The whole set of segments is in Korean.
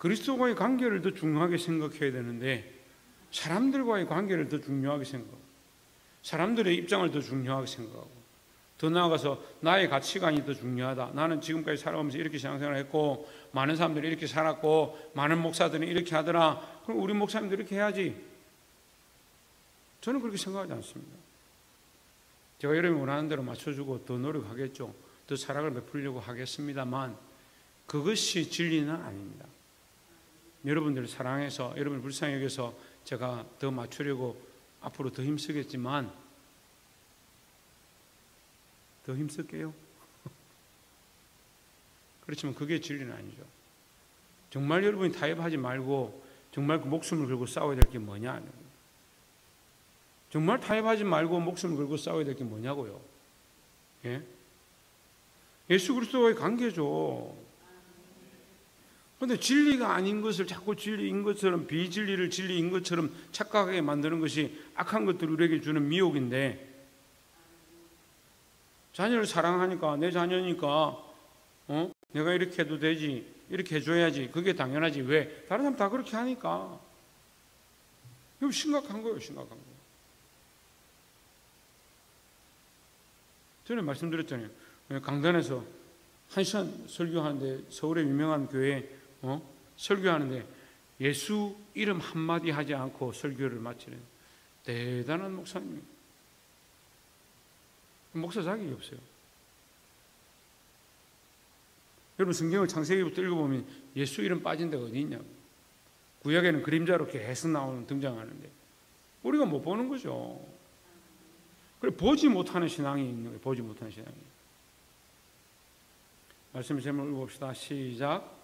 그리스도와의 관계를 더 중요하게 생각해야 되는데 사람들과의 관계를 더 중요하게 생각하고 사람들의 입장을 더 중요하게 생각하고 더 나아가서 나의 가치관이 더 중요하다. 나는 지금까지 살아오면서 이렇게 신앙생활을 했고 많은 사람들이 이렇게 살았고 많은 목사들이 이렇게 하더라. 그럼 우리 목사님도 이렇게 해야지. 저는 그렇게 생각하지 않습니다. 제가 여러분이 원하는 대로 맞춰주고 더 노력하겠죠. 더 사랑을 베풀려고 하겠습니다만 그것이 진리는 아닙니다. 여러분들을 사랑해서 여러분을 불쌍히 여겨서 제가 더 맞추려고 앞으로 더 힘쓰겠지만 더 힘쓸게요. 그렇지만 그게 진리는 아니죠. 정말 여러분이 타협하지 말고 정말 그 목숨을 걸고 싸워야 될 게 뭐냐? 정말 타협하지 말고 목숨을 걸고 싸워야 될 게 뭐냐고요. 예? 예수 그리스도와의 관계죠. 그런데 진리가 아닌 것을 자꾸 진리인 것처럼 비진리를 진리인 것처럼 착각하게 만드는 것이 악한 것들을 우리에게 주는 미혹인데 자녀를 사랑하니까 내 자녀니까 내가 이렇게 해도 되지 이렇게 해줘야지 그게 당연하지 왜? 다른 사람 다 그렇게 하니까 이거 심각한 거예요. 심각한 거. 전에 말씀드렸잖아요. 강단에서 1시간 설교하는데 서울의 유명한 교회에 설교하는데 예수 이름 한마디 하지 않고 설교를 마치는 대단한 목사님. 목사 자격이 없어요. 여러분 성경을 창세기부터 읽어보면 예수 이름 빠진 데가 어디 있냐고. 구약에는 그림자로 계속 나오는 등장하는데 우리가 못 보는 거죠. 그래 보지 못하는 신앙이 있는 거예요. 보지 못하는 신앙이. 말씀 제목 읽어봅시다. 시작.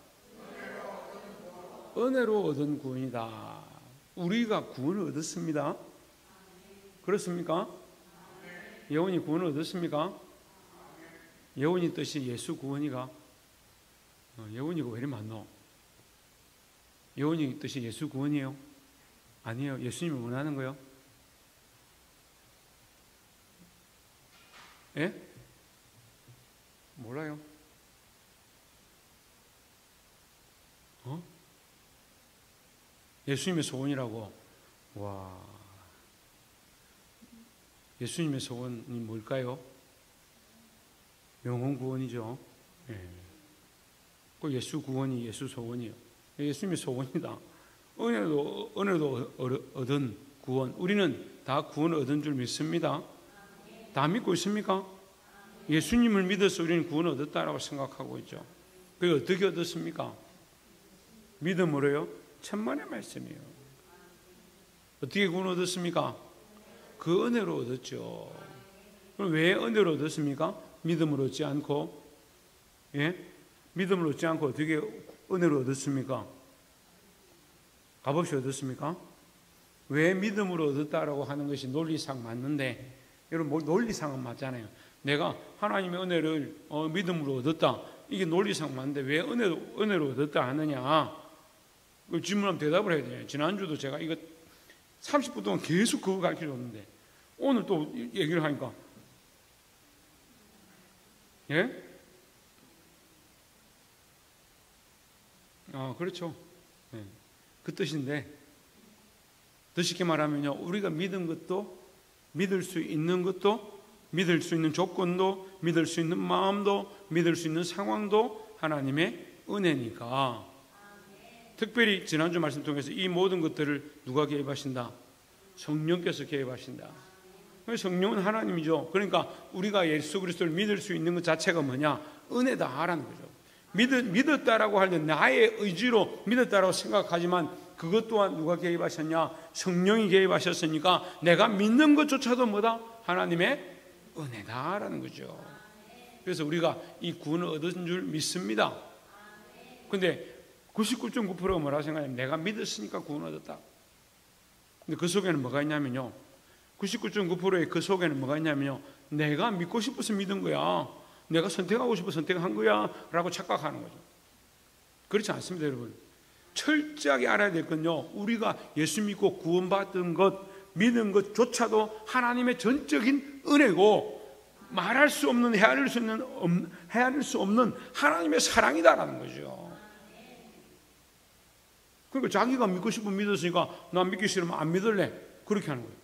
은혜로 얻은 구원이다. 우리가 구원을 얻었습니다. 그렇습니까? 예언이 구원을 얻었습니까? 예언이 뜻이 예수 구원이가 예언이가 왜 이리 많노? 예언이 뜻이 예수 구원이에요? 아니에요. 예수님이 원하는 거요? 예? 몰라요. 예수님의 소원이라고. 와, 예수님의 소원이 뭘까요? 영혼 구원이죠. 예. 그 예수 구원이 예수 소원이요. 예수님의 소원이다. 은혜도 얻은 구원. 우리는 다 구원을 얻은 줄 믿습니다. 다 믿고 있습니까? 예수님을 믿어서 우리는 구원을 얻었다라고 생각하고 있죠. 그게 어떻게 얻었습니까? 믿음으로요? 천만의 말씀이에요. 어떻게 구원을 얻었습니까? 그 은혜로 얻었죠. 그럼 왜 은혜로 얻었습니까? 믿음으로 얻지 않고, 예? 믿음으로 얻지 않고 어떻게 은혜로 얻었습니까? 값없이 얻었습니까? 왜 믿음으로 얻었다라고 하는 것이 논리상 맞는데, 여러분 논리상은 맞잖아요. 내가 하나님의 은혜를 믿음으로 얻었다. 이게 논리상 맞는데 왜 은혜로 얻었다 하느냐? 그 질문하면 대답을 해야 돼요. 지난주도 제가 이거 30분 동안 계속 그거 가르쳐줬는데 오늘 또 얘기를 하니까 예? 그렇죠. 예. 그 뜻인데 더 쉽게 말하면요, 우리가 믿은 것도 믿을 수 있는 것도 믿을 수 있는 조건도 믿을 수 있는 마음도 믿을 수 있는 상황도 하나님의 은혜니까. 특별히 지난주 말씀 통해서 이 모든 것들을 누가 개입하신다? 성령께서 개입하신다. 성령은 하나님이죠. 그러니까 우리가 예수 그리스도를 믿을 수 있는 것 자체가 뭐냐? 은혜다라는 거죠. 믿었다라고 할 때 나의 의지로 믿었다라고 생각하지만 그것 또한 누가 개입하셨냐? 성령이 개입하셨으니까 내가 믿는 것조차도 뭐다? 하나님의 은혜다라는 거죠. 그래서 우리가 이 구원을 얻은 줄 믿습니다. 근데 99.9%가 뭐라고 생각하냐면 내가 믿었으니까 구원을 얻었다. 근데 그 속에는 뭐가 있냐면요, 99.9%의 그 속에는 뭐가 있냐면요, 내가 믿고 싶어서 믿은 거야, 내가 선택하고 싶어서 선택한 거야 라고 착각하는 거죠. 그렇지 않습니다. 여러분, 철저하게 알아야 될 건요, 우리가 예수 믿고 구원받은 것, 믿은 것조차도 하나님의 전적인 은혜고 말할 수 없는, 헤아릴 수 없는 하나님의 사랑이다라는 거죠. 그러니까 자기가 믿고 싶으면 믿었으니까 나 믿기 싫으면 안 믿을래. 그렇게 하는 거예요.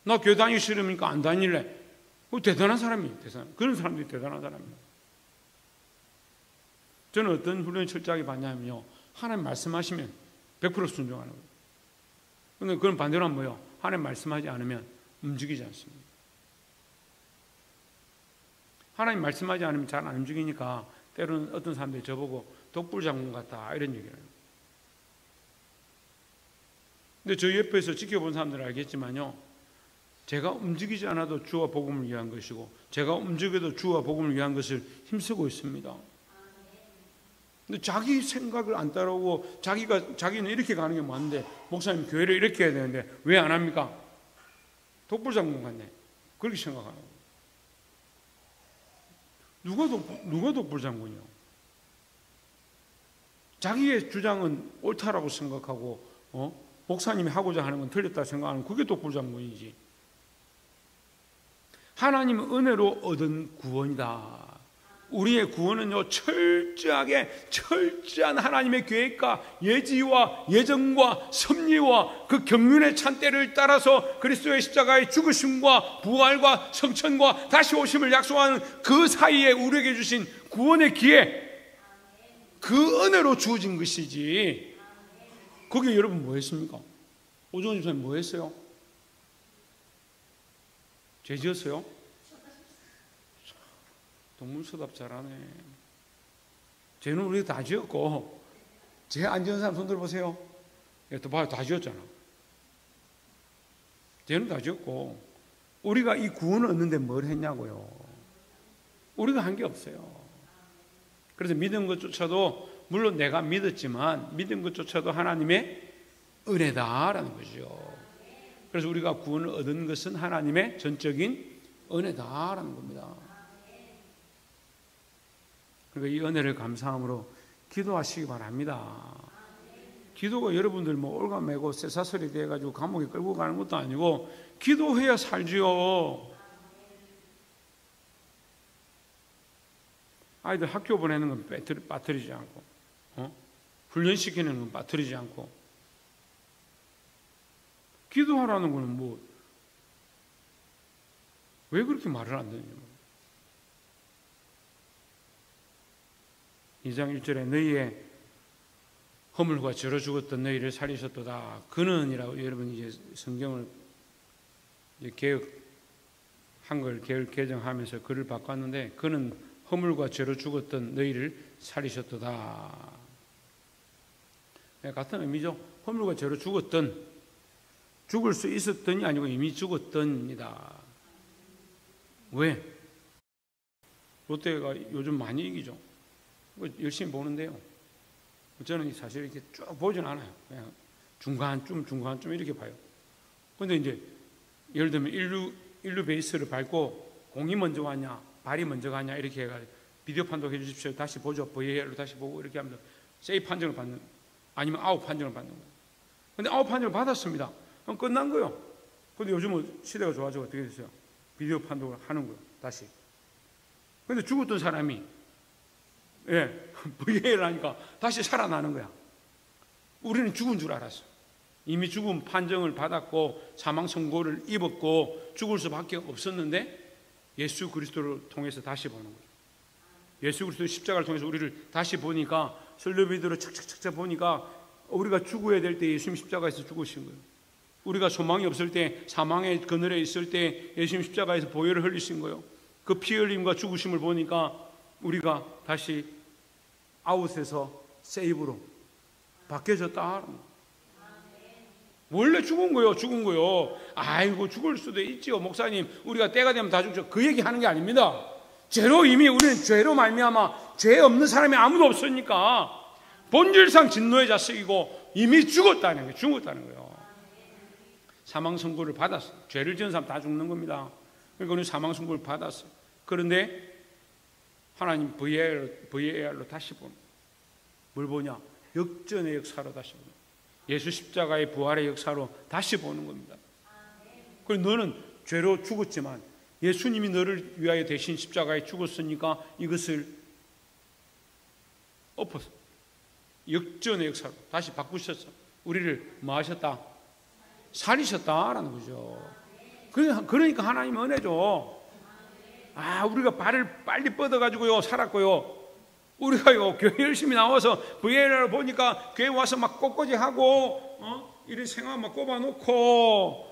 나 교회 다니기 싫으니까 안 다닐래. 대단한 사람이에요. 그런 사람들이 대단한 사람이에요. 저는 어떤 훈련을 철저하게 받냐면요, 하나님 말씀하시면 100% 순종하는 거예요. 근데 그건 반대로 하면 뭐예요? 하나님 말씀하지 않으면 움직이지 않습니다. 하나님 말씀하지 않으면 잘 안 움직이니까 때로는 어떤 사람들이 저보고 독불장군 같다 이런 얘기를 해요. 근데 저희 옆에서 지켜본 사람들은 알겠지만요, 제가 움직이지 않아도 주와 복음을 위한 것이고 제가 움직여도 주와 복음을 위한 것을 힘쓰고 있습니다. 근데 자기 생각을 안 따라오고 자기는 이렇게 가는 게 맞는데 목사님 교회를 이렇게 해야 되는데 왜 안 합니까? 독불장군 같네. 그렇게 생각하는 거예요. 누가 독불장군이요? 자기의 주장은 옳다라고 생각하고 목사님이 하고자 하는 건 틀렸다 생각하는 그게 독불장군이지. 하나님은 은혜로 얻은 구원이다. 우리의 구원은요, 철저한 하나님의 계획과 예지와 예정과 섭리와 그 경륜의 찬대를 따라서 그리스도의 십자가의 죽으심과 부활과 성천과 다시 오심을 약속하는 그 사이에 우리에게 주신 구원의 기회, 그 은혜로 주어진 것이지. 거기에 여러분 뭐 했습니까? 오정원 집사님 뭐 했어요? 죄 지었어요? 동문서답 잘하네. 죄는 우리가 다 지었고, 죄 안 지은 사람 손 들어보세요. 또 봐요, 다 지었잖아. 죄는 다 지었고, 우리가 이 구원을 얻는데 뭘 했냐고요. 우리가 한 게 없어요. 그래서 믿은 것조차도 물론 내가 믿었지만 믿은 것조차도 하나님의 은혜다라는 거죠. 그래서 우리가 구원을 얻은 것은 하나님의 전적인 은혜다라는 겁니다. 그러니까 이 은혜를 감사함으로 기도하시기 바랍니다. 기도가 여러분들 뭐 올가매고 쇠사슬이 돼가지고 감옥에 끌고 가는 것도 아니고 기도해야 살지요. 아이들 학교 보내는 건 빠뜨리지 않고, 훈련시키는 건 빠뜨리지 않고, 기도하라는 거는 뭐, 왜 그렇게 말을 안 듣냐. 2장 1절에 너희의 허물과 저러 죽었던 너희를 살리셨도다. 그는이라고 여러분 이제 성경을 이제 개혁 한글 개정하면서 글을 바꿨는데 그는 허물과 죄로 죽었던 너희를 살리셨도다. 같은 의미죠. 허물과 죄로 죽었던, 죽을 수 있었던이 아니고 이미 죽었던이다. 왜? 롯데가 요즘 많이 이기죠. 열심히 보는데요. 저는 사실 이렇게 쭉 보진 않아요. 그냥 중간쯤 이렇게 봐요. 근데 이제 예를 들면 1루 베이스를 밟고 공이 먼저 왔냐, 발이 먼저 가냐 이렇게 해가지고 비디오 판독해 주십시오. 다시 보죠. VAR로 다시 보고 이렇게 하면 세이프 판정을 받는, 아니면 아웃 판정을 받는 거예요. 근데 아웃 판정을 받았습니다. 그럼 끝난 거예요. 근데 요즘은 시대가 좋아지고 어떻게 됐어요? 비디오 판독을 하는 거예요. 다시. 근데 죽었던 사람이 VAR 하니까 다시 살아나는 거야. 우리는 죽은 줄 알았어. 이미 죽음 판정을 받았고 사망 선고를 입었고 죽을 수밖에 없었는데 예수 그리스도를 통해서 다시 보는 거예요. 예수 그리스도의 십자가를 통해서 우리를 다시 보니까 설교비드로 착착착착 보니까 우리가 죽어야 될 때 예수님 십자가에서 죽으신 거예요. 우리가 소망이 없을 때, 사망의 그늘에 있을 때 예수님 십자가에서 보혈을 흘리신 거예요. 그 피 흘림과 죽으심을 보니까 우리가 다시 아웃에서 세이브로 바뀌어졌다. 원래 죽은 거요. 아이고 죽을 수도 있지요. 목사님 우리가 때가 되면 다 죽죠. 그 얘기하는 게 아닙니다. 죄로 이미 우리는 죄로 말미암아 죄 없는 사람이 아무도 없으니까 본질상 진노의 자식이고 이미 죽었다는 거예요. 사망 선고를 받았어요. 죄를 지은 사람 다 죽는 겁니다. 그러니까 우리는 사망 선고를 받았어요. 그런데 하나님 VAR로 다시 보는, 뭘 보냐? 역전의 역사로 다시 보는, 예수 십자가의 부활의 역사로 다시 보는 겁니다. 그리고 너는 죄로 죽었지만 예수님이 너를 위하여 대신 십자가에 죽었으니까 이것을 엎어서 역전의 역사로 다시 바꾸셨어. 우리를 뭐 하셨다? 살리셨다라는 거죠. 그러니까 하나님은 은혜죠. 우리가 발을 빨리 뻗어가지고요 살았고요. 우리가요 교회 열심히 나와서 VL을 보니까 교회 와서 막 꽃꽂이 하고 이런 생각 막 꼽아놓고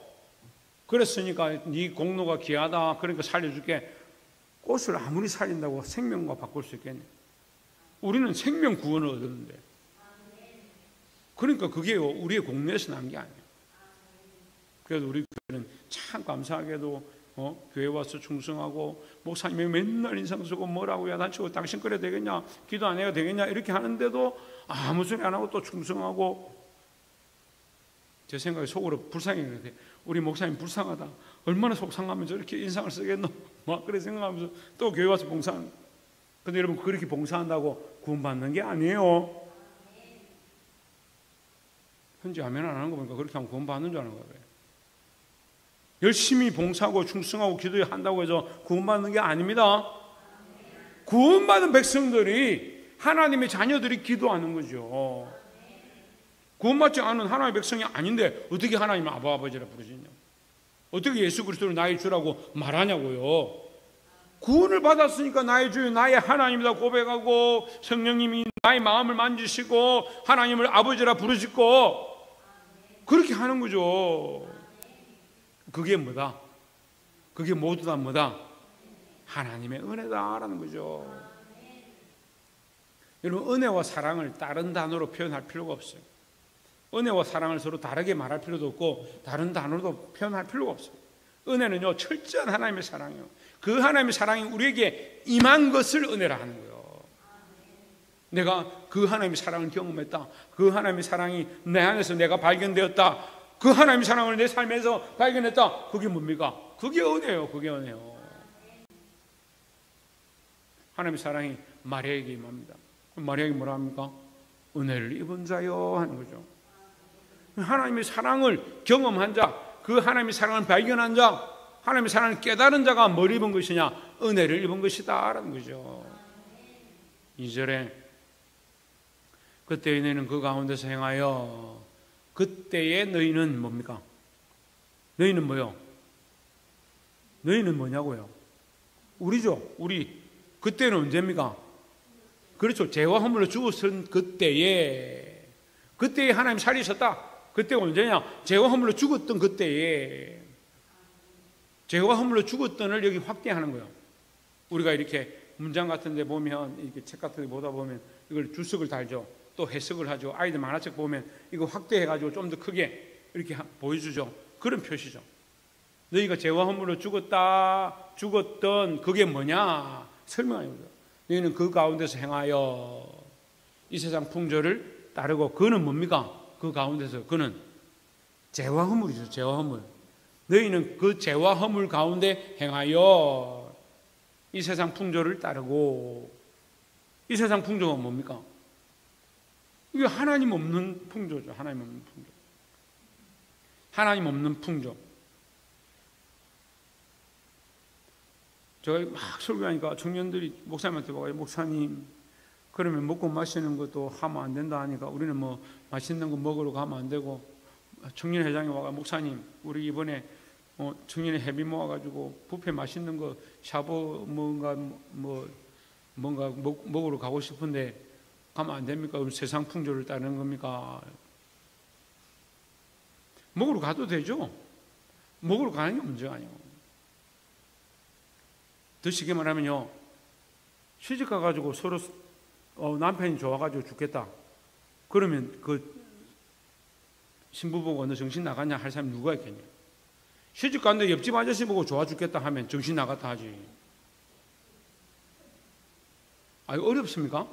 그랬으니까 네 공로가 귀하다. 그러니까 살려줄게. 꽃을 아무리 살린다고 생명과 바꿀 수 있겠네. 우리는 생명 구원을 얻었는데. 그러니까 그게요 우리의 공로에서 난 게 아니에요. 그래도 우리 교회는 참 감사하게도 교회 와서 충성하고 목사님이 맨날 인상 쓰고 뭐라고 야단치고 당신 그래 되겠냐 기도 안 해야 되겠냐 이렇게 하는데도 아무 소리 안 하고 또 충성하고 제 생각에 속으로 불쌍해. 우리 목사님 불쌍하다. 얼마나 속상하면 저렇게 인상을 쓰겠노 막 그래 생각하면서 또 교회 와서 봉사하는. 근데 여러분 그렇게 봉사한다고 구원받는 게 아니에요. 현재 아멘 안 하는 거 보니까 그렇게 하면 구원받는 줄 아는 거예요. 열심히 봉사하고 충성하고 기도한다고 해서 구원받는 게 아닙니다. 구원받은 백성들이 하나님의 자녀들이 기도하는 거죠. 구원받지 않은 하나님의 백성이 아닌데 어떻게 하나님을 아버지라 부르시냐. 어떻게 예수 그리스도를 나의 주라고 말하냐고요. 구원을 받았으니까 나의 주 나의 하나님이다 고백하고 성령님이 나의 마음을 만지시고 하나님을 아버지라 부르시고 그렇게 하는 거죠. 그게 뭐다? 그게 모두 다 뭐다? 하나님의 은혜다라는 거죠. 여러분 은혜와 사랑을 다른 단어로 표현할 필요가 없어요. 은혜와 사랑을 서로 다르게 말할 필요도 없고 다른 단어로 표현할 필요가 없어요. 은혜는요 철저한 하나님의 사랑이에요. 그 하나님의 사랑이 우리에게 임한 것을 은혜라 하는 거예요. 내가 그 하나님의 사랑을 경험했다. 그 하나님의 사랑이 내 안에서 내가 발견되었다. 그 하나님의 사랑을 내 삶에서 발견했다. 그게 뭡니까? 그게 은혜예요. 그게 은혜요. 하나님의 사랑이 마리아에게 임합니다. 마리아에게 뭐라 합니까? 은혜를 입은 자여 하는 거죠. 하나님의 사랑을 경험한 자, 그 하나님의 사랑을 발견한 자, 하나님의 사랑을 깨달은 자가 뭘 입은 것이냐? 은혜를 입은 것이다 라는 거죠. 2절에 그때의 너희는 그 가운데서 행하여 그때의 너희는 뭡니까? 너희는 뭐요? 너희는 뭐냐고요? 우리죠. 우리. 그때는 언제입니까? 그렇죠. 죄와 허물로 죽었던 그때에 하나님 살리셨다. 그때가 언제냐? 죄와 허물로 죽었던 그때에 죄와 허물로 죽었던을 여기 확대하는 거예요. 우리가 이렇게 문장 같은 데 보면 이렇게 책 같은 데 보다 보면 이걸 주석을 달죠. 또 해석을 하죠. 아이들 만화책 보면 이거 확대해가지고 좀 더 크게 이렇게 보여주죠. 그런 표시죠. 너희가 죄와 허물로 죽었던 그게 뭐냐? 설명합니다. 너희는 그 가운데서 행하여 이 세상 풍조를 따르고 그는 뭡니까? 그 가운데서 그는 죄와 허물이죠. 죄와 허물. 너희는 그 죄와 허물 가운데 행하여 이 세상 풍조를 따르고 이 세상 풍조가 뭡니까? 이게 하나님 없는 풍조죠. 하나님 없는 풍조. 하나님 없는 풍조. 제가 막 설교하니까 청년들이 목사님한테 와요. 목사님, 그러면 먹고 마시는 것도 하면 안 된다 하니까 우리는 뭐 맛있는 거 먹으러 가면 안 되고 청년회장이 와가 목사님, 우리 이번에 청년회 회비 모아가지고 뷔페 맛있는 거 샤브 뭔가 먹으러 가고 싶은데 가면 안 됩니까? 그럼 세상 풍조를 따르는 겁니까? 먹으러 가도 되죠. 먹으러 가는 게 문제가 아니에요. 더 쉽게 말하면요, 시집 가가지고 서로 남편이 좋아가지고 죽겠다. 그러면 그 신부 보고 너 정신 나갔냐 할 사람이 누가 있겠냐? 시집 갔는데 옆집 아저씨 보고 좋아 죽겠다 하면 정신 나갔다 하지. 어렵습니까?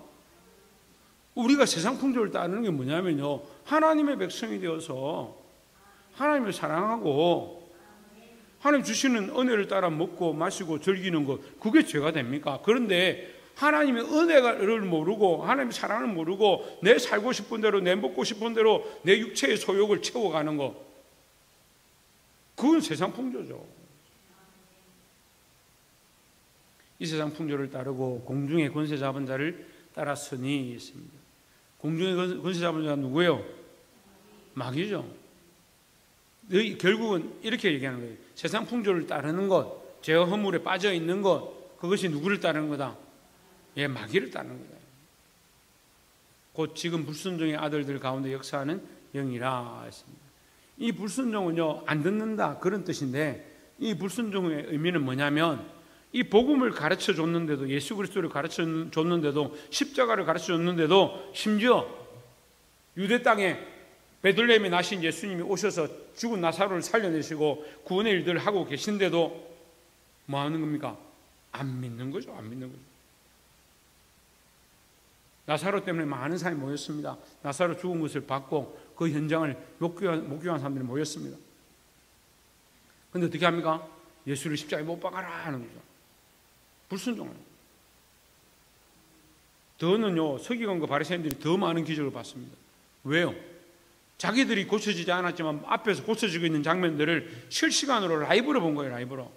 우리가 세상 풍조를 따르는 게 뭐냐면요, 하나님의 백성이 되어서 하나님을 사랑하고 하나님 주시는 은혜를 따라 먹고 마시고 즐기는 것, 그게 죄가 됩니까? 그런데 하나님의 은혜를 모르고 하나님의 사랑을 모르고 내 살고 싶은 대로 내 먹고 싶은 대로 내 육체의 소욕을 채워가는 것, 그건 세상 풍조죠. 이 세상 풍조를 따르고 공중의 권세 잡은 자를 따랐으니 있습니다. 공중의 권세 잡은 자는 누구예요? 마귀죠. 너희 결국은 이렇게 얘기하는 거예요. 세상 풍조를 따르는 것, 죄와 허물에 빠져 있는 것, 그것이 누구를 따르는 거다? 예, 마귀를 따르는 거다. 곧 지금 불순종의 아들들 가운데 역사하는 영이라 했습니다. 이 불순종은요, 안 듣는다 그런 뜻인데, 이 불순종의 의미는 뭐냐면, 이 복음을 가르쳐 줬는데도, 예수 그리스도를 가르쳐 줬는데도, 십자가를 가르쳐 줬는데도, 심지어 유대 땅에 베들레헴에 나신 예수님이 오셔서 죽은 나사로를 살려내시고 구원의 일들을 하고 계신데도 뭐 하는 겁니까? 안 믿는 거죠. 안 믿는 거죠. 나사로 때문에 많은 사람이 모였습니다. 나사로 죽은 것을 봤고 그 현장을 목격한 사람들이 모였습니다. 그런데 어떻게 합니까? 예수를 십자가에 못 박아라 하는 거죠. 불순종하는 거죠. 더는요, 서기관과 바리새인들이 더 많은 기적을 봤습니다. 왜요? 자기들이 고쳐지지 않았지만 앞에서 고쳐지고 있는 장면들을 실시간으로 라이브로 본 거예요. 라이브로.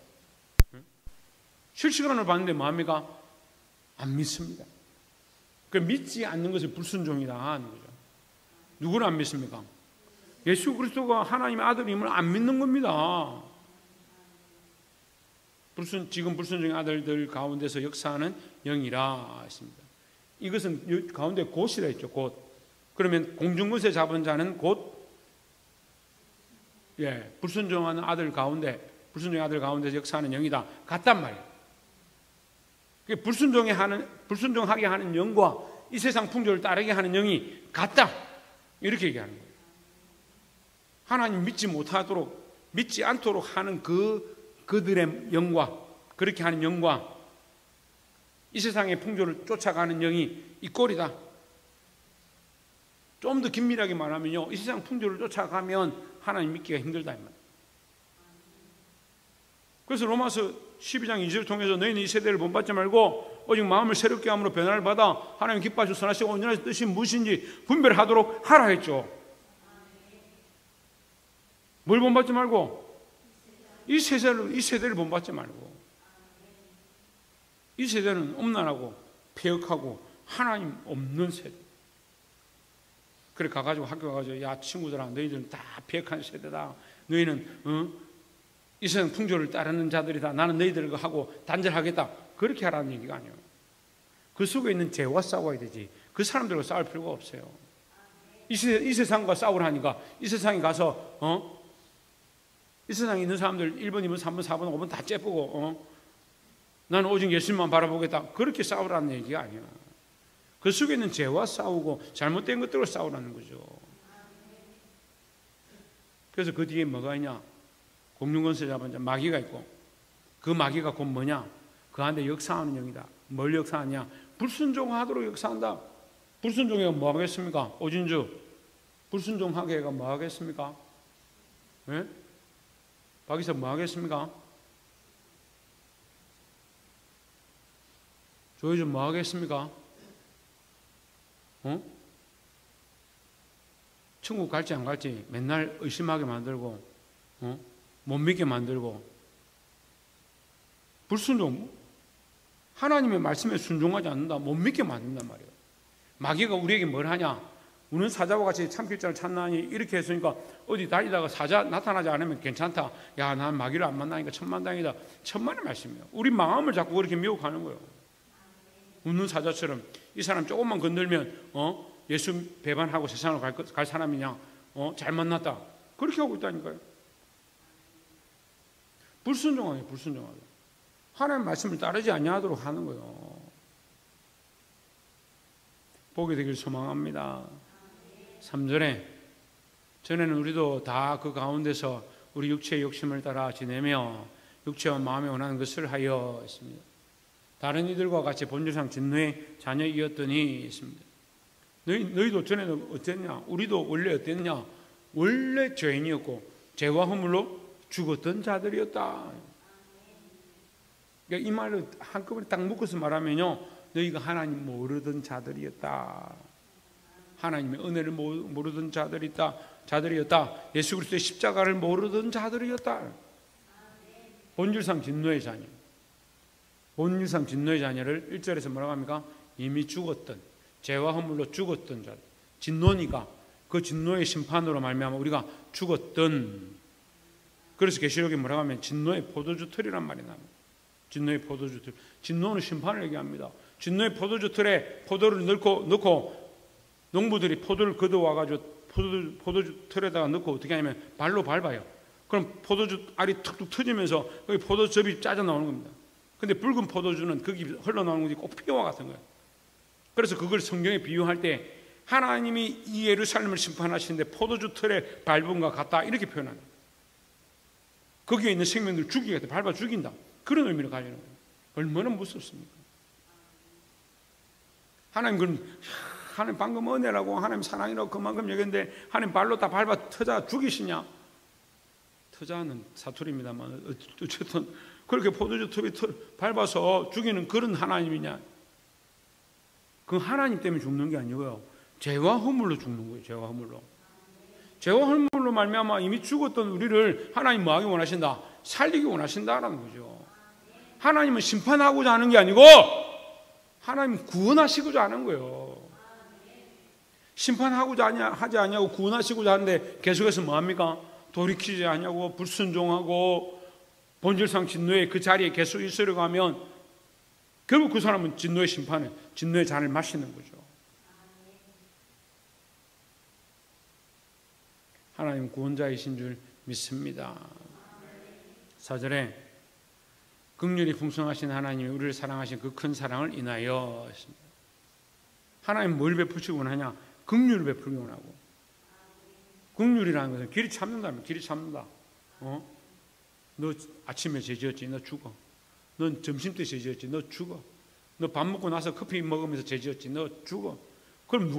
실시간으로 봤는데 뭐합니까? 안 믿습니다. 그 믿지 않는 것을 불순종이다 하는 거죠. 누구를 안 믿습니까? 예수 그리스도가 하나님의 아들임을 안 믿는 겁니다. 지금 불순종의 아들들 가운데서 역사하는 영이라 했습니다. 이것은 가운데 곧이라 했죠. 곧. 그러면 공중권세 잡은 자는 곧 불순종하는 아들 가운데, 불순종의 아들 가운데서 역사하는 영이다. 같단 말이에요. 불순종하게 하는 영과 이 세상 풍조를 따르게 하는 영이 같다. 이렇게 얘기하는 거예요. 하나님 믿지 않도록 하는 그들의 영과, 그렇게 하는 영과 이 세상의 풍조를 쫓아가는 영이 이 꼴이다. 좀 더 긴밀하게 말하면요, 이 세상 풍조를 쫓아가면 하나님 믿기가 힘들다 이 말이에요. 그래서 로마서 12장 2절을 통해서 너희는 이 세대를 본받지 말고 오직 마음을 새롭게 함으로 변화를 받아 하나님 기뻐하시고 선하시고 온전하신 뜻이 무엇인지 분별하도록 하라 했죠. 뭘 본받지 말고? 이 세대를 본받지 말고. 이 세대는 엄난하고 폐역하고 하나님 없는 세대. 그래 가가지고 학교 가가지고 야 친구들아 너희들은 다 폐역한 세대다. 너희는 이 세상 풍조를 따르는 자들이다. 나는 너희들과 하고 단절하겠다. 그렇게 하라는 얘기가 아니에요. 그 속에 있는 죄와 싸워야 되지. 그 사람들과 싸울 필요가 없어요. 이 세상과 싸우라니까 이 세상에 가서 이 세상에 있는 사람들 1번, 2번, 3번, 4번, 5번 다 째쁘고 나는 오직 예수님만 바라보겠다. 그렇게 싸우라는 얘기가 아니에요. 그 속에 있는 죄와 싸우고 잘못된 것들로 싸우라는 거죠. 그래서 그 뒤에 뭐가 있냐? 공중권세 잡은 자 마귀가 있고 그 마귀가 곧 뭐냐? 그 안에 역사하는 영이다. 뭘 역사하냐? 불순종하도록 역사한다. 불순종해가 뭐 하겠습니까? 오진주 불순종하게가 뭐 하겠습니까? 예? 박이서 뭐 하겠습니까? 조희준 뭐 하겠습니까? 천국 갈지 안 갈지 맨날 의심하게 만들고 못 믿게 만들고 불순종 하나님의 말씀에 순종하지 않는다 못 믿게 만든단 말이에요. 마귀가 우리에게 뭘 하냐? 우는 사자와 같이 참길자를 찾나니 이렇게 했으니까 어디 다니다가 사자 나타나지 않으면 괜찮다. 야, 난 마귀를 안 만나니까 천만다행이다. 천만의 말씀이에요. 우리 마음을 자꾸 그렇게 미혹하는 거예요. 웃는 사자처럼 이 사람 조금만 건들면 예수 배반하고 세상으로 갈 사람이냐? 잘 만났다. 그렇게 하고 있다니까요. 불순종하게 불순종하게 하나님의 말씀을 따르지 아니하도록 하는 거예요. 보게 되길 소망합니다. 3절에 전에는 우리도 다 그 가운데서 우리 육체의 욕심을 따라 지내며 육체와 마음에 원하는 것을 하여 했습니다. 다른 이들과 같이 본질상 진노의 자녀이었더니 있습니다. 너희도 전에는 어땠냐? 우리도 원래 어땠냐? 원래 죄인이었고 죄와 허물로 죽었던 자들이었다. 그러니까 이 말을 한꺼번에 딱 묶어서 말하면요, 너희가 하나님 모르던 자들이었다. 하나님의 은혜를 모르던 자들이었다. 예수 그리스도의 십자가를 모르던 자들이었다. 본질상 진노의 자녀. 본질상 진노의 자녀를 1절에서 뭐라고 합니까? 이미 죽었던, 죄와 허물로 죽었던 자들. 진노니까 그 진노의 심판으로 말미암아 우리가 죽었던. 그래서 계시록에 뭐라고 하면 진노의 포도주 틀이란 말이 나옵니다. 진노의 포도주 틀. 진노는 심판을 얘기합니다. 진노의 포도주 틀에 포도를 넣고 농부들이 포도를 걷어와가지고 포도주 틀에다가 넣고 어떻게 하냐면 발로 밟아요. 그럼 포도주 알이 툭툭 터지면서 거기 포도즙이 짜져 나오는 겁니다. 근데 붉은 포도주는 거기 흘러나오는 것이 꼭 피와 같은 거예요. 그래서 그걸 성경에 비유할 때 하나님이 이 예루살렘을 심판하시는데 포도주 틀에 밟음과 같다 이렇게 표현합니다. 거기에 있는 생명들 죽이겠다, 밟아 죽인다, 그런 의미로 가지는 거예요. 얼마나 무섭습니까? 하나님 방금 은혜라고 하나님 사랑이라고 그만큼 얘기했는데 하나님 발로 다 밟아 터자 죽이시냐? 터자는 사투리입니다만 어쨌든 그렇게 포도주 톱이 밟아서 죽이는 그런 하나님이냐? 그 하나님 때문에 죽는 게 아니고요, 죄와 허물로 죽는 거예요. 죄와 허물로. 죄와 허물로 말미암아 이미 죽었던 우리를 하나님 뭐하기 원하신다? 살리기 원하신다라는 거죠. 하나님은 심판하고자 하는 게 아니고 하나님 구원하시고자 하는 거예요. 심판하고자 하지 않냐고 구원하시고자 하는데 계속해서 뭐합니까? 돌이키지 않냐고 불순종하고 본질상 진노의 그 자리에 계속 있으려고 하면 결국 그 사람은 진노의 심판에 진노의 잔을 마시는 거죠. 하나님 구원자이신 줄 믿습니다. 4절에 긍휼이 풍성하신 하나님이 우리를 사랑하신 그 큰 사랑을 인하여 했습니다. 하나님 뭘 베푸시고 원하냐? 긍휼을 베풀기 원하고. 긍휼이라는 것은 길이 참는다면 길이 참는다. 너 아침에 죄 지었지? 너 죽어. 넌 점심때 죄 지었지? 너 죽어. 너 밥 먹고 나서 커피 먹으면서 죄 지었지? 너 죽어. 그럼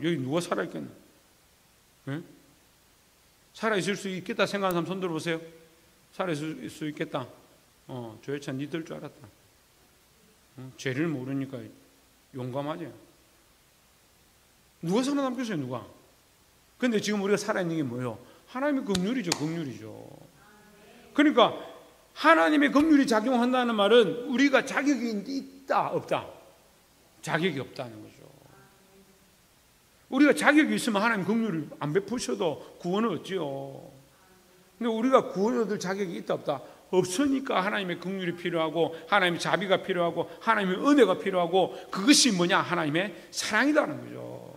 여기 누가 살아있겠나? 네? 살아있을 수 있겠다 생각하는 사람 손 들어보세요. 살아있을 수 있겠다. 조회찬 니들 줄 알았다. 죄를 모르니까 용감하지. 누가 살아남겠어요? 누가? 근데 지금 우리가 살아있는 게 뭐예요? 하나님의 긍휼이죠. 긍휼이죠. 그러니까 하나님의 긍휼이 작용한다는 말은 우리가 자격이 있다 없다? 자격이 없다는 거죠. 우리가 자격이 있으면 하나님 긍휼을 안 베푸셔도 구원을 얻지요. 근데 우리가 구원 얻을 자격이 있다 없다? 없으니까 하나님의 긍휼이 필요하고 하나님의 자비가 필요하고 하나님의 은혜가 필요하고 그것이 뭐냐? 하나님의 사랑이라는 거죠.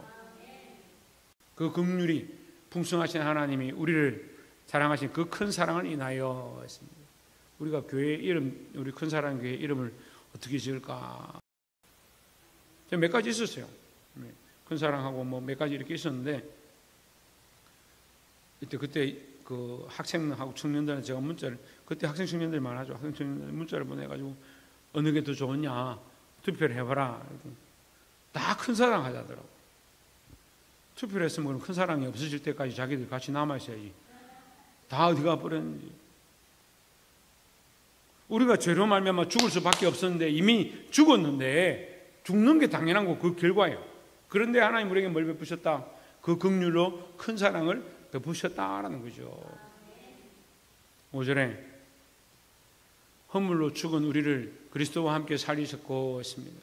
그 긍휼이 풍성하신 하나님이 우리를 사랑하신 그 큰 사랑을 인하여 했습니다. 우리가 교회 이름, 우리 큰 사랑 교회 이름을 어떻게 지을까? 몇 가지 있었어요. 큰 사랑하고 뭐 몇 가지 이렇게 있었는데 그때 그 학생하고 청년들한테 제가 문자를, 그때 학생 청년들이 많아죠. 학생 청년들 문자를 보내가지고 어느 게 더 좋으냐 투표를 해봐라. 다 큰 사랑 하자더라고. 투표를 했으면 그럼 큰 사랑이 없어질 때까지 자기들 같이 남아 있어야지. 다 어디 가버렸는지. 우리가 죄로 말미암아 죽을 수밖에 없었는데 이미 죽었는데 죽는 게 당연한 거 그 결과예요. 그런데 하나님 우리에게 뭘 베푸셨다? 그 긍휼로 큰 사랑을 베푸셨다라는 거죠. 5절에 허물로 죽은 우리를 그리스도와 함께 살리셨고 했습니다.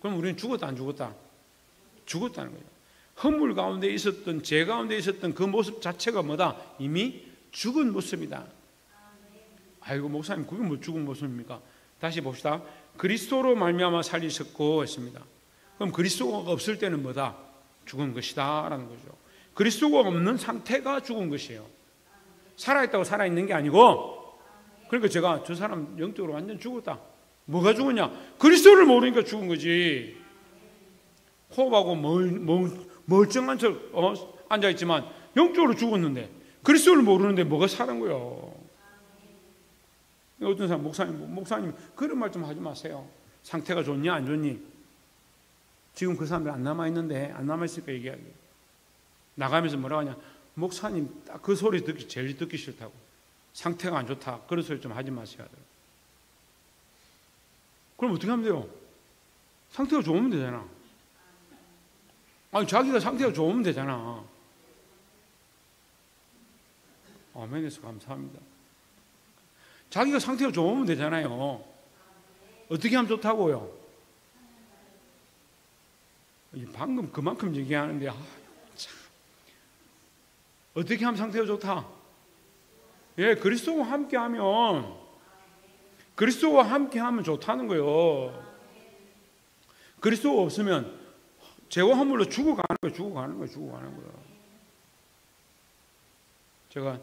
그럼 우리는 죽었다 안 죽었다? 죽었다는 거예요. 허물 가운데 있었던, 죄 가운데 있었던 그 모습 자체가 뭐다? 이미 죽은 모습이다. 아이고 목사님 그게 뭐 죽은 모습입니까? 다시 봅시다. 그리스도로 말미암아 살리셨고 했습니다. 그럼 그리스도가 없을 때는 뭐다? 죽은 것이다 라는 거죠. 그리스도가 없는 상태가 죽은 것이에요. 살아있다고 살아있는 게 아니고. 그러니까 제가 저 사람 영적으로 완전 죽었다. 뭐가 죽었냐? 그리스도를 모르니까 죽은 거지. 호흡하고 멀쩡한 척 앉아있지만 영적으로 죽었는데 그리스도를 모르는데 뭐가 사는 거예요? 어떤 사람 목사님 그런 말 좀 하지 마세요. 상태가 좋냐 안 좋니? 지금 그 사람들 안 남아있는데 안 남아있으니까 얘기하기. 나가면서 뭐라고 하냐? 목사님 딱 그 소리 제일 듣기 싫다고. 상태가 안 좋다. 그런 소리 좀 하지 마세요 하더라고요. 그럼 어떻게 하면 돼요? 상태가 좋으면 되잖아. 아니 자기가 상태가 좋으면 되잖아. 아멘에서 감사합니다. 자기가 상태가 좋으면 되잖아요. 어떻게 하면 좋다고요? 방금 그만큼 얘기하는데 참. 어떻게 하면 상태가 좋다? 예, 그리스도와 함께하면 좋다는 거예요. 그리스도가 없으면 죄와 허물로 죽어가는 거예요. 제가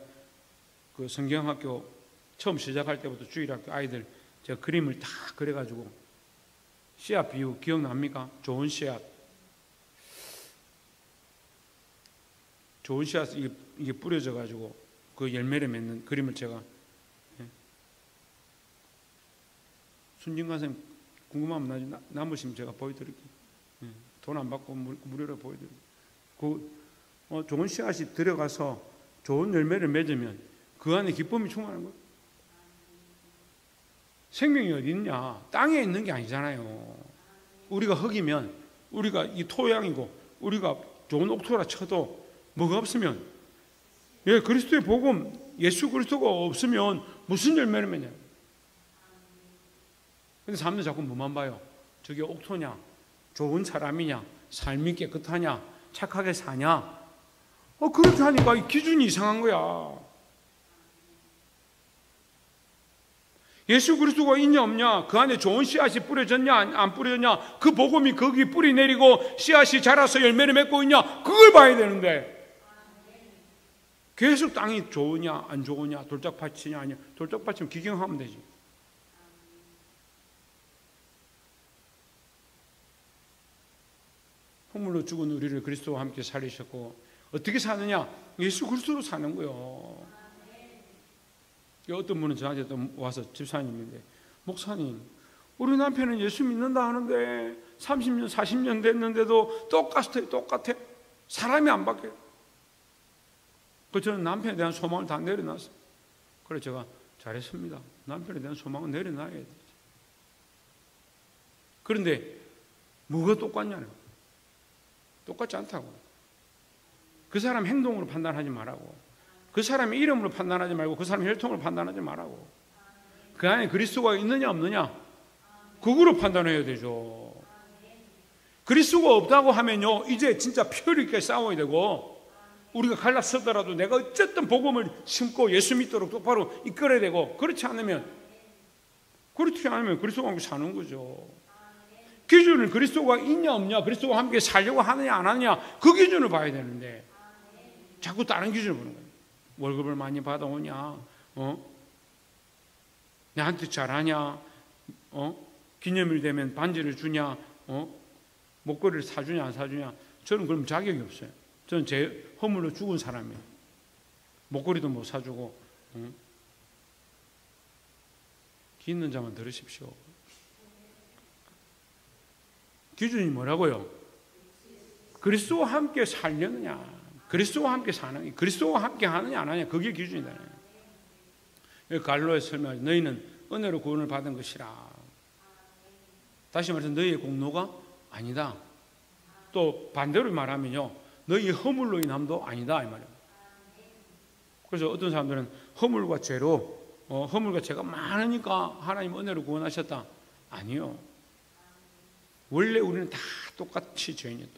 그 성경학교 처음 시작할 때부터 주일학교 아이들 제가 그림을 다 그려가지고 씨앗 비유 기억납니까? 좋은 씨앗 이게 뿌려져 가지고 그 열매를 맺는 그림을 제가 순진관 선생님 궁금하면 남으시면 제가 보여드릴게요. 돈 안 받고 무료로 보여드릴게요. 좋은 씨앗이 들어가서 좋은 열매를 맺으면 그 안에 기쁨이 충만한 거예요. 생명이 어디 있냐? 땅에 있는 게 아니잖아요. 우리가 흙이면 우리가 이 토양이고 우리가 좋은 옥토라 쳐도 뭐가 없으면 그리스도의 복음 예수 그리스도가 없으면 무슨 열매를 맺냐? 근데 사람들 자꾸 뭐만 봐요? 저게 옥토냐? 좋은 사람이냐? 삶이 깨끗하냐? 착하게 사냐? 그렇게 하니까 이 기준이 이상한 거야. 예수 그리스도가 있냐 없냐, 그 안에 좋은 씨앗이 뿌려졌냐 안 뿌려졌냐, 그 복음이 거기 뿌리 내리고 씨앗이 자라서 열매를 맺고 있냐, 그걸 봐야 되는데 계속 땅이 좋으냐 안 좋으냐, 돌짝밭이냐 아니냐. 돌짝밭이면 기경하면 되지. 허물로 죽은 우리를 그리스도와 함께 살리셨고 어떻게 사느냐? 예수 그리스도로 사는 거예요. 어떤 분은 저한테 또 와서 집사님인데, 목사님, 우리 남편은 예수 믿는다 하는데 30년 40년 됐는데도 똑같아. 사람이 안 바뀌어요. 그래서 저는 남편에 대한 소망을 다 내려놨어요. 그래서 제가 잘했습니다. 남편에 대한 소망을 내려놔야 돼. 그런데 뭐가 똑같냐요? 똑같지 않다고. 그 사람 행동으로 판단하지 말라고. 그 사람의 이름으로 판단하지 말고 그 사람의 혈통으로 판단하지 말라고. 그 안에 그리스도가 있느냐 없느냐, 그거로 판단해야 되죠. 그리스도가 없다고 하면요, 이제 진짜 표 있게 싸워야 되고, 우리가 갈라서더라도 내가 어쨌든 복음을 심고 예수 믿도록 똑바로 이끌어야 되고, 그렇지 않으면 그리스도와 함께 사는 거죠. 기준은 그리스도가 있냐 없냐, 그리스도와 함께 살려고 하느냐 안 하느냐, 그 기준을 봐야 되는데 자꾸 다른 기준을 보는 거예요. 월급을 많이 받아오냐, 내한테 잘하냐, 기념일 되면 반지를 주냐, 목걸이를 사주냐 안 사주냐. 저는 그럼 자격이 없어요. 저는 제 허물로 죽은 사람이에요. 목걸이도 못 사주고. 귀 있는 자만 들으십시오. 기준이 뭐라고요? 그리스도와 함께 살려느냐, 그리스도와 함께 사는, 그리스도와 함께 하느냐 안 하느냐, 그게 기준이다. 갈로에 설명하죠. 너희는 은혜로 구원을 받은 것이라. 다시 말해서 너희의 공로가 아니다. 또 반대로 말하면요, 너희의 허물로 인함도 아니다 이 말이에요. 그래서 어떤 사람들은 허물과 죄가 많으니까 하나님 은혜로 구원하셨다. 아니요. 원래 우리는 다 똑같이 죄인이에요.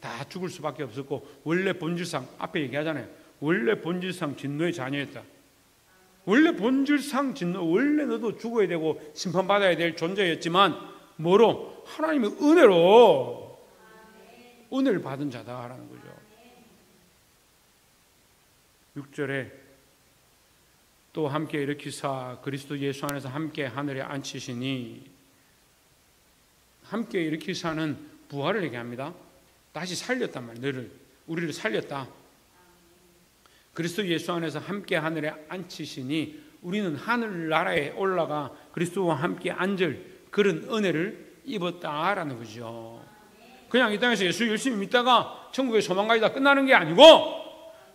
다 죽을 수밖에 없었고, 원래 본질상 앞에 얘기하잖아요. 원래 본질상 진노의 자녀였다. 원래 본질상 진노, 원래 너도 죽어야 되고 심판받아야 될 존재였지만 뭐로? 하나님의 은혜로 은혜를 받은 자다라는 거죠. 6절에 또 함께 일으키사 그리스도 예수 안에서 함께 하늘에 앉히시니, 함께 일으키사는 부활을 얘기합니다. 다시 살렸단 말이에요. 우리를 살렸다. 그리스도 예수 안에서 함께 하늘에 앉히시니, 우리는 하늘나라에 올라가 그리스도와 함께 앉을 그런 은혜를 입었다라는 거죠. 그냥 이 땅에서 예수 열심히 믿다가 천국에 소망가지다 끝나는 게 아니고,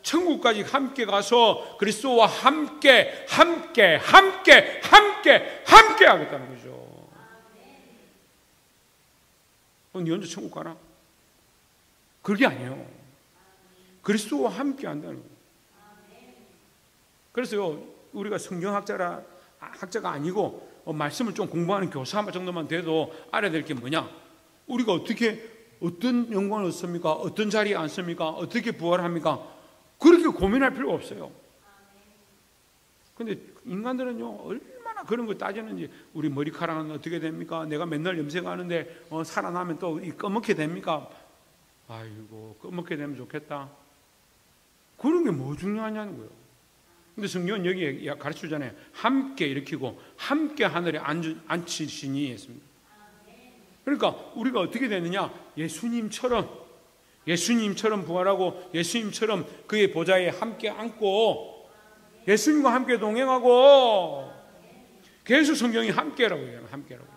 천국까지 함께 가서 그리스도와 함께 하겠다는 거죠. 네 혼자 천국 가라? 그게 아니에요. 그리스도와 함께 한다는 거예요. 그래서요, 우리가 성경학자가 아니고 말씀을 좀 공부하는 교사 정도만 돼도 알아야 될 게 뭐냐? 우리가 어떻게 어떤 영광을 얻습니까? 어떤 자리에 앉습니까? 어떻게 부활합니까? 그렇게 고민할 필요가 없어요. 근데 인간들은요, 얼마나 그런 걸 따지는지. 우리 머리카락은 어떻게 됩니까? 내가 맨날 염색하는데 살아나면 또 검게 됩니까? 아이고, 검게 되면 좋겠다. 그런 게 뭐 중요하냐는 거예요. 근데 성경은 여기 가르쳐주잖아요. 함께 일으키고 함께 하늘에 앉히시니 했습니다. 그러니까 우리가 어떻게 되느냐? 예수님처럼 부활하고 예수님처럼 그의 보좌에 함께 앉고 예수님과 함께 동행하고, 계속 성경이 함께라고 얘기해요. 함께라고.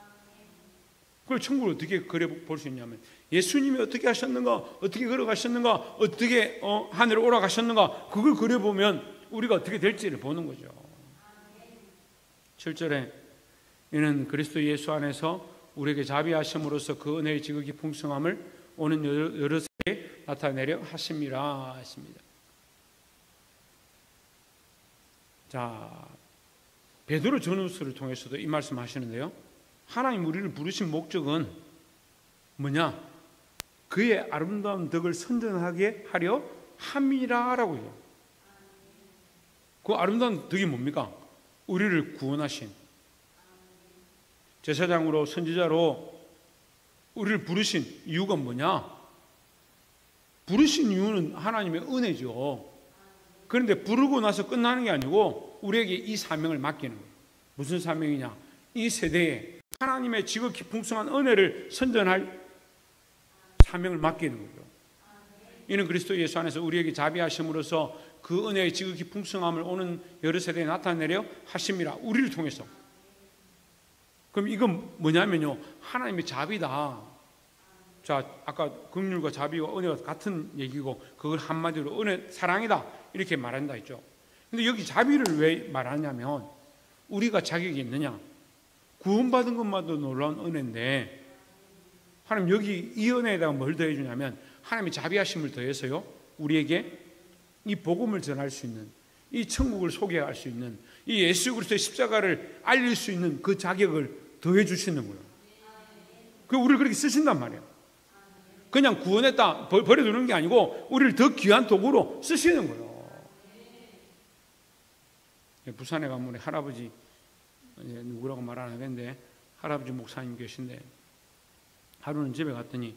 그걸 천국을 어떻게 그려 볼 수 있냐면, 예수님이 어떻게 하셨는가, 어떻게 걸어가셨는가, 어떻게 하늘에 올라가셨는가, 그걸 그려보면 우리가 어떻게 될지를 보는 거죠. 7절에 이는 그리스도 예수 안에서 우리에게 자비하심으로써 그 은혜의 지극히 풍성함을 오는 여러 세대에 나타내려 하심이라 했습니다. 자, 베드로 전후서를 통해서도 이 말씀 하시는데요, 하나님 우리를 부르신 목적은 뭐냐? 그의 아름다운 덕을 선전하게 하려 함이라라고 해요. 그 아름다운 덕이 뭡니까? 우리를 구원하신, 제사장으로 선지자로 우리를 부르신 이유가 뭐냐? 부르신 이유는 하나님의 은혜죠. 그런데 부르고 나서 끝나는 게 아니고 우리에게 이 사명을 맡기는 거예요. 무슨 사명이냐? 이 세대에 하나님의 지극히 풍성한 은혜를 선전할 사명을 맡기는 거죠. 이는 그리스도 예수 안에서 우리에게 자비하심으로써 그 은혜의 지극히 풍성함을 오는 여러 세대에 나타내려 하심이라. 우리를 통해서. 그럼 이건 뭐냐면요, 하나님의 자비다. 자, 아까 긍휼과 자비와 은혜가 같은 얘기고, 그걸 한마디로 은혜, 사랑이다 이렇게 말한다 했죠. 근데 여기 자비를 왜 말하냐면, 우리가 자격이 있느냐? 구원받은 것만도 놀라운 은혜인데, 하나님 여기 이 은혜에다가 뭘 더해주냐면, 하나님의 자비하심을 더해서요, 우리에게 이 복음을 전할 수 있는, 이 천국을 소개할 수 있는, 이 예수 그리스도의 십자가를 알릴 수 있는 그 자격을 더해 주시는 거예요. 그 우리를 그렇게 쓰신단 말이에요. 그냥 구원했다 버려두는 게 아니고 우리를 더 귀한 도구로 쓰시는 거예요. 부산에 가면 우리 할아버지, 누구라고 말 안 하겠는데 할아버지 목사님 계신데, 하루는 집에 갔더니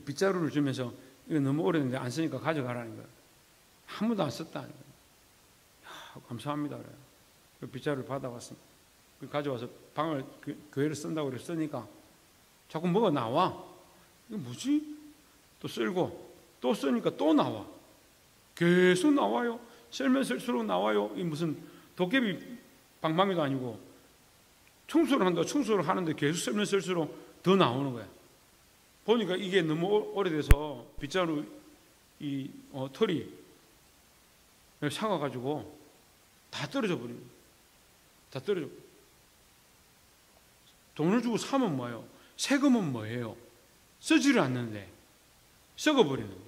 빗자루를 주면서 이거 너무 오래됐는데 안 쓰니까 가져가라는 거예요. 한 번도 안 썼다는 거예요. 야, 감사합니다 그래요. 그 빗자루를 받아왔습니다. 가져와서 방을 교회를 쓴다고 그래 쓰니까 자꾸 뭐가 나와. 이거 뭐지? 또 쓸고 또 쓰니까 또 나와. 계속 나와요. 쓸면 쓸수록 나와요. 이 무슨 도깨비 방망이도 아니고, 청소를 한다. 청소를 하는데 계속 쓸면 쓸수록 더 나오는 거야. 보니까 이게 너무 오래돼서 빗자루 이 털이 사가가지고 다 떨어져 버리는 거야. 다 떨어져. 돈을 주고 사면 뭐예요? 세금은 뭐예요? 쓰지를 않는데 썩어버리는 거예요.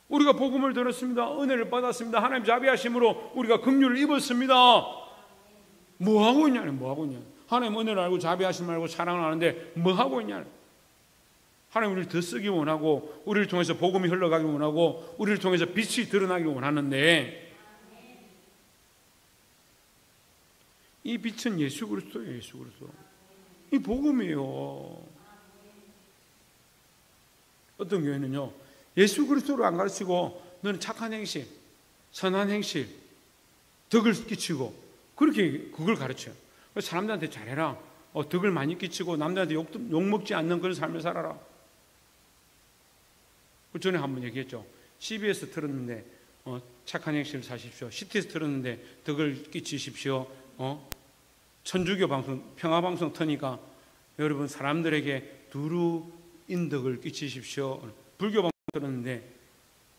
우리가 복음을 들었습니다. 은혜를 받았습니다. 하나님 자비하심으로 우리가 긍휼을 입었습니다. 뭐하고 있냐? 뭐하고 있냐? 하나님 은혜를 알고 자비하심을 알고 사랑을 하는데 뭐하고 있냐? 하나님 우리를 더 쓰기 원하고, 우리를 통해서 복음이 흘러가기 원하고, 우리를 통해서 빛이 드러나기 원하는데, 이 빛은 예수 그리스도예요. 예수 그리스도. 이 복음이에요. 어떤 교회는요, 예수 그리스도를 안 가르치고 너는 착한 행실, 선한 행실, 덕을 끼치고 그렇게 그걸 가르쳐요. 사람들한테 잘해라. 덕을 많이 끼치고 남들한테 욕먹지 않는 그런 삶을 살아라. 전에 한번 얘기했죠. CBS 틀었는데 착한 행실을 사십시오. CT에서 틀었는데 덕을 끼치십시오. 천주교 방송, 평화방송 터니까 여러분 사람들에게 두루 인덕을 끼치십시오. 불교 방송 들었는데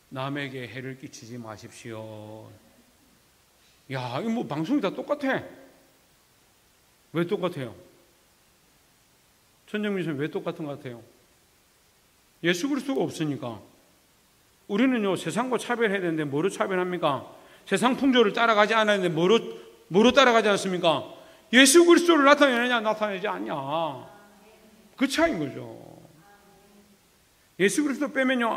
남에게 해를 끼치지 마십시오. 야, 이거 뭐 방송이 다 똑같아. 왜 똑같아요? 천정미션 왜 똑같은 것 같아요? 예수 그리스도가 없으니까. 우리는요, 세상과 차별해야 되는데 뭐로 차별합니까? 세상 풍조를 따라가지 않아야 되는데 뭐로 따라가지 않습니까? 예수 그리스도를 나타내느냐 나타내지 않냐. 그 차이인 거죠. 예수 그리스도 빼면요,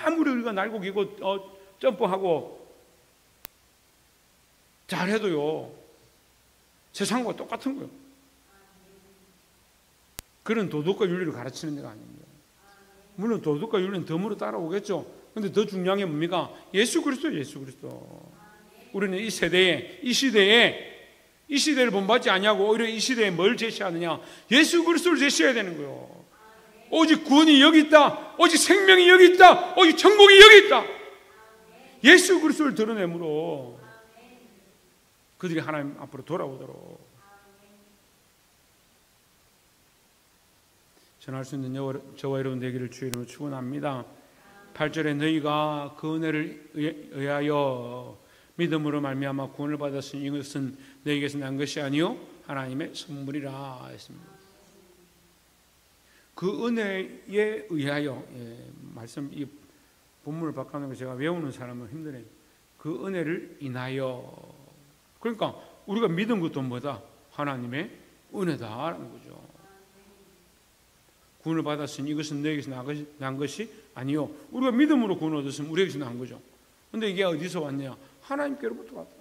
아무리 우리가 날고 기고 점프하고 잘해도요, 세상과 똑같은 거예요. 그런 도덕과 윤리를 가르치는 데가 아닙니다. 물론 도덕과 윤리는 덤으로 따라오겠죠. 근데 더 중요한 게 뭡니까? 예수 그리스도, 예수 그리스도. 우리는 이 세대에, 이 시대를 본받지 않냐고 오히려 이 시대에 뭘 제시하느냐? 예수 그리스도를 제시해야 되는 거예요. 오직 구원이 여기 있다. 오직 생명이 여기 있다. 오직 천국이 여기 있다. 예수 그리스도를 드러내므로 그들이 하나님 앞으로 돌아오도록 전할 수 있는 저와 여러분 되기를 주의 이름으로 축원합니다. 8절에 너희가 그 은혜를 의하여 믿음으로 말미암아 구원을 받았으니 이것은 너희에게서 난 것이 아니요 하나님의 선물이라 했습니다. 그 은혜에 의하여, 말씀 이 본문을 바꾸는 거 제가 외우는 사람은 힘드네요. 그 은혜를 인하여, 그러니까 우리가 믿은 것도 뭐다? 하나님의 은혜다라는 거죠. 구원을 받았으니 이것은 너에게서 난 것이 아니요. 우리가 믿음으로 구원을 얻었으면 우리에게서 난 거죠. 근데 이게 어디서 왔냐? 하나님께로부터 왔다.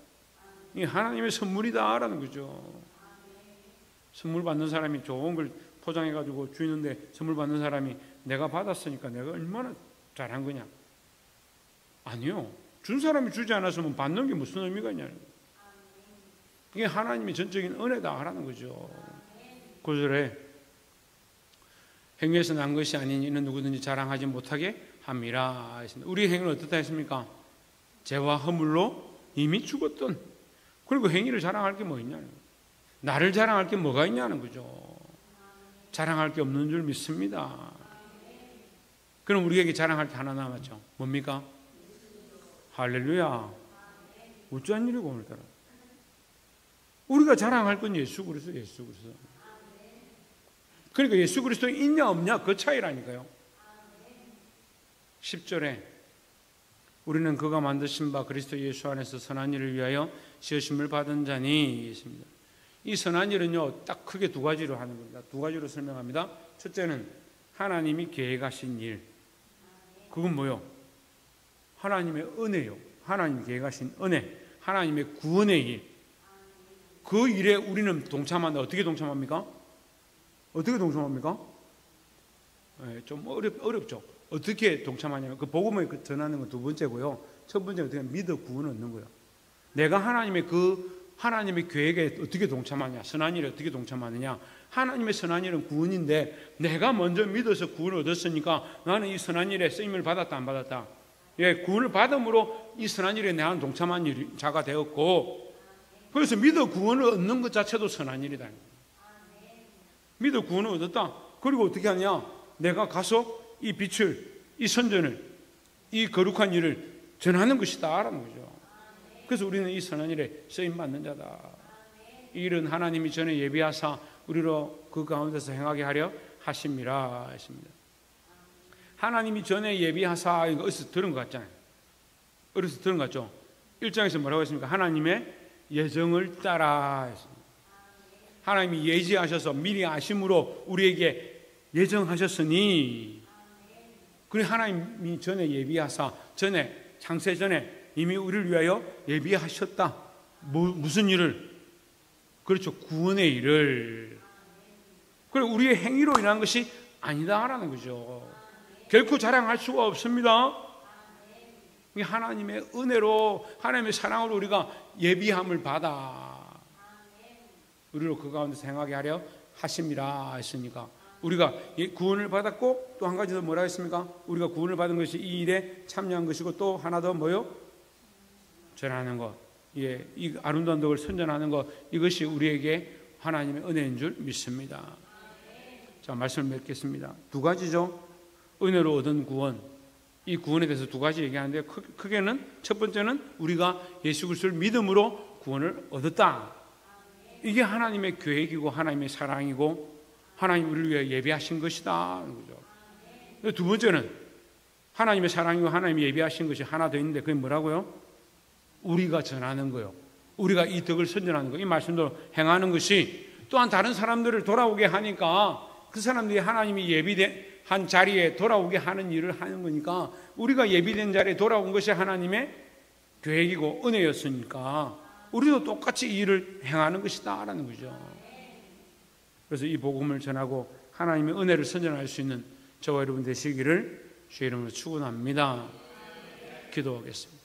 이게 하나님의 선물이다라는 거죠. 선물 받는 사람이 좋은 걸 포장해가지고 주는데 선물 받는 사람이 내가 받았으니까 내가 얼마나 잘한 거냐? 아니요. 준 사람이 주지 않았으면 받는 게 무슨 의미가 있냐는 거예요. 이게 하나님의 전적인 은혜다라는 거죠. 9절에 행위에서 난 것이 아닌 이는 누구든지 자랑하지 못하게 함이라 했습니다. 우리의 행위는 어떻다 했습니까? 죄와 허물로 이미 죽었던. 그리고 행위를 자랑할 게 뭐 있냐는 거예요. 나를 자랑할 게 뭐가 있냐는 거죠. 자랑할 게 없는 줄 믿습니다. 그럼 우리에게 자랑할 게 하나 남았죠. 뭡니까? 할렐루야. 어쩌한 일이고 오늘따라. 우리가 자랑할 건 예수 그리스도, 예수 그리스도. 그러니까 예수 그리스도 있냐 없냐 그 차이라니까요. 10절에 우리는 그가 만드신 바 그리스도 예수 안에서 선한 일을 위하여 지으심을 받은 자니 있습니다. 이 선한 일은요 딱 크게 두 가지로 하는 겁니다. 두 가지로 설명합니다. 첫째는 하나님이 계획하신 일. 그건 뭐요? 하나님의 은혜요. 하나님이 계획하신 은혜. 하나님의 구원의 일. 그 일에 우리는 동참한다. 어떻게 동참합니까? 어떻게 동참합니까? 좀 어렵죠. 어떻게 동참하냐면 그 복음을 전하는 건 두 번째고요. 첫 번째는 어떻게 믿어 구원을 얻는 거예요. 내가 하나님의 계획에 어떻게 동참하냐, 선한 일에 어떻게 동참하느냐. 하나님의 선한 일은 구원인데 내가 먼저 믿어서 구원을 얻었으니까 나는 이 선한 일에 쓰임을 받았다 안 받았다. 구원을 받음으로 이 선한 일에 내가 동참한 자가 되었고, 그래서 믿어 구원을 얻는 것 자체도 선한 일이다. 믿어 구원을 얻었다. 그리고 어떻게 하냐? 내가 가서 이 빛을, 이 선전을, 이 거룩한 일을 전하는 것이다 라는 거죠. 그래서 우리는 이 선한 일에 쓰임받는 자다. 이 일은 하나님이 전에 예비하사 우리로 그 가운데서 행하게 하려 하심이라 했습니다. 하나님이 전에 예비하사, 이거 어디서 들은 것 같잖아요. 어디서 들은 것 같죠? 1장에서 뭐라고 했습니까? 하나님의 예정을 따라 했습니다. 하나님이 예지하셔서 미리 아심으로 우리에게 예정하셨으니, 그래 하나님이 전에 예비하사, 전에 창세 전에 이미 우리를 위하여 예비하셨다. 무슨 일을? 그렇죠. 구원의 일을. 그래 우리의 행위로 인한 것이 아니다라는 거죠. 결코 자랑할 수가 없습니다. 하나님의 은혜로, 하나님의 사랑으로 우리가 예비함을 받아 우리로 그 가운데서 행하게 하려 하심이라 했으니까 우리가 구원을 받았고, 또 한 가지 더 뭐라 했습니까? 우리가 구원을 받은 것이 이 일에 참여한 것이고, 또 하나 더 뭐요? 전하는 것. 이 아름다운 덕을 선전하는 것. 이것이 우리에게 하나님의 은혜인 줄 믿습니다. 자, 말씀을 맺겠습니다. 두 가지죠. 은혜로 얻은 구원. 이 구원에 대해서 두 가지 얘기하는데, 크게는 첫 번째는 우리가 예수 그리스도를 믿음으로 구원을 얻었다. 이게 하나님의 계획이고 하나님의 사랑이고 하나님 우리를 위해 예비하신 것이다 하는 거죠. 두 번째는 하나님의 사랑이고 하나님이 예비하신 것이 하나 더 있는데, 그게 뭐라고요? 우리가 전하는 거요. 우리가 이 덕을 선전하는 거, 이 말씀대로 행하는 것이 또한 다른 사람들을 돌아오게 하니까 그 사람들이 하나님이 예비한 자리에 돌아오게 하는 일을 하는 거니까 우리가 예비된 자리에 돌아온 것이 하나님의 계획이고 은혜였으니까 우리도 똑같이 이 일을 행하는 것이다 라는 거죠. 그래서 이 복음을 전하고 하나님의 은혜를 선전할 수 있는 저와 여러분 되시기를 주의 이름으로 축원합니다. 기도하겠습니다.